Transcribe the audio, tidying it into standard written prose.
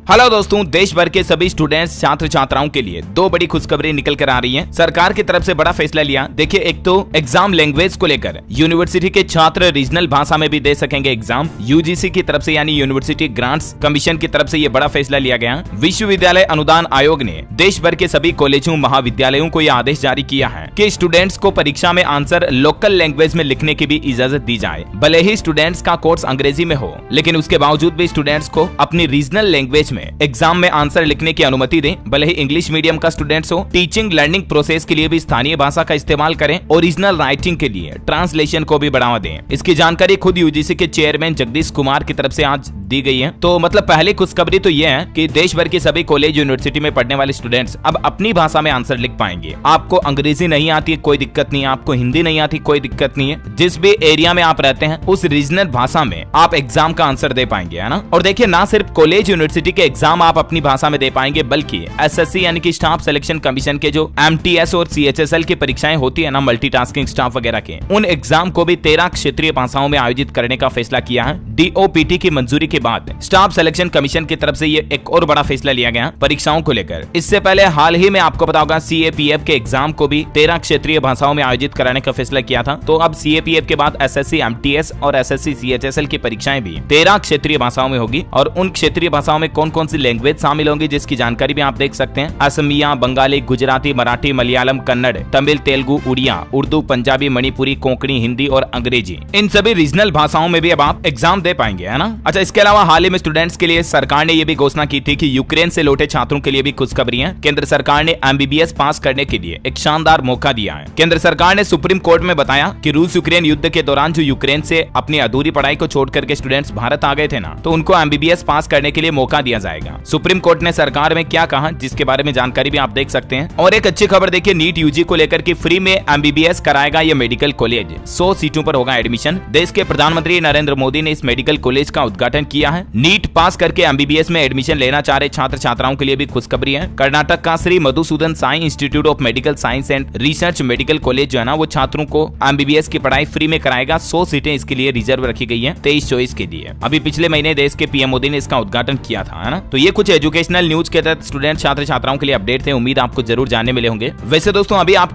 Hello दोस्तों, देश भर के सभी स्टूडेंट्स छात्र छात्राओं के लिए दो बड़ी खुशखबरी निकल कर आ रही हैं। सरकार की तरफ से बड़ा फैसला लिया। देखिए, एक तो एग्जाम लैंग्वेज को लेकर यूनिवर्सिटी के छात्र रीजनल भाषा में भी दे सकेंगे एग्जाम। यूजीसी की तरफ से यानी यूनिवर्सिटी ग्रांट्स कमीशन की तरफ से ये बड़ा फैसला लिया गया। विश्वविद्यालय अनुदान आयोग ने देश भर के सभी कॉलेजों महाविद्यालयों को यह आदेश जारी किया है कि स्टूडेंट्स को परीक्षा में आंसर लोकल लैंग्वेज में लिखने की भी इजाजत दी जाए। भले ही स्टूडेंट्स का कोर्स अंग्रेजी में हो, लेकिन उसके बावजूद भी स्टूडेंट्स को अपनी रीजनल लैंग्वेज में एग्जाम में आंसर लिखने की अनुमति दें। भले ही इंग्लिश मीडियम का स्टूडेंट्स हो, टीचिंग लर्निंग प्रोसेस के लिए भी स्थानीय भाषा का इस्तेमाल करें। ओरिजिनल राइटिंग के लिए ट्रांसलेशन को भी बढ़ावा दें। इसकी जानकारी खुद यूजीसी के चेयरमैन जगदीश कुमार की तरफ से आज दी गई है। तो मतलब पहली खुशखबरी तो यह है कि देश भर के सभी कॉलेज यूनिवर्सिटी में पढ़ने वाले स्टूडेंट्स अब अपनी भाषा में आंसर लिख पाएंगे। आपको अंग्रेजी नहीं आती है, कोई दिक्कत नहीं है। आपको हिंदी नहीं आती, कोई दिक्कत नहीं है। जिस भी एरिया में आप रहते हैं उस रीजनल भाषा में आप एग्जाम का आंसर दे पाएंगे, है ना। और देखिए, ना सिर्फ कॉलेज यूनिवर्सिटी के एग्जाम आप अपनी भाषा में दे पाएंगे, बल्कि एसएससी यानी कि स्टाफ सिलेक्शन कमीशन के जो एमटीएस और सीएचएसएल की परीक्षाएं होती है ना, मल्टीटास्किंग स्टाफ वगैरह के, उन एग्जाम को भी 13 क्षेत्रीय भाषाओं में आयोजित करने का फैसला किया है। डीओपीटी की मंजूरी के बाद स्टाफ सिलेक्शन कमीशन की तरफ से ये एक और बड़ा फैसला लिया गया परीक्षाओं को लेकर। इससे पहले हाल ही में आपको पता होगा सीएपीएफ के एग्जाम को भी 13 क्षेत्रीय भाषाओं में आयोजित कराने का फैसला किया था। तो अब सीएपीएफ के बाद एसएससी एमटीएस और एसएससी सीएचएसएल की परीक्षाएं भी 13 क्षेत्रीय भाषाओं में होगी। और उन क्षेत्रीय भाषाओं में कौन कौन सी लैंग्वेज शामिल होंगी जिसकी जानकारी भी आप देख सकते हैं। असमिया, बंगाली, गुजराती, मराठी, मलयालम, कन्नड़, तमिल, तेलुगु, उड़िया, उर्दू, पंजाबी, मणिपुरी, कोंकणी, हिंदी और अंग्रेजी, इन सभी रीजनल भाषाओं में भी अब आप एग्जाम दे पाएंगे, है ना। अच्छा, इसके अलावा हाल ही में स्टूडेंट्स के लिए सरकार ने यह भी घोषणा की थी कि यूक्रेन से लौटे छात्रों के लिए भी खुशखबरी है। केंद्र सरकार ने एमबीबीएस पास करने के लिए एक शानदार मौका दिया है। केंद्र सरकार ने सुप्रीम कोर्ट में बताया कि रूस यूक्रेन युद्ध के दौरान जो यूक्रेन से अपनी अधूरी पढ़ाई को छोड़ करके स्टूडेंट्स भारत आ गए थे ना, तो उनको एमबीबीएस पास करने के लिए मौका दिया जाएगा। सुप्रीम कोर्ट ने सरकार में क्या कहा, जिसके बारे में जानकारी भी आप देख सकते हैं। और एक अच्छी खबर देखिए, नीट यूजी को लेकर कि फ्री में एमबीबीएस कराएगा ये मेडिकल कॉलेज। 100 सीटों पर होगा एडमिशन। देश के प्रधानमंत्री नरेंद्र मोदी ने इस मेडिकल कॉलेज का उद्घाटन किया है। नीट पास करके एमबीबीएस में एडमिशन लेना चाह रहे छात्र छात्राओं के लिए भी खुशखबरी है। कर्नाटक का Shri Madhusudan Sai institute of medical science and research medical college जो है ना, वो छात्रों को एमबीबीएस की पढ़ाई फ्री में कराएगा। 100 सीटें इसके लिए रिजर्व रखी गई है 23-24 के लिए। अभी पिछले महीने देश के पीएम मोदी ने इसका उद्घाटन किया था, है ना। तो ये कुछ एजुकेशनल न्यूज के तहत स्टूडेंट छात्र छात्राओं के लिए अपडेट थे। उम्मीद आपको जरूर जानने मिले होंगे। वैसे दोस्तों, अभी आप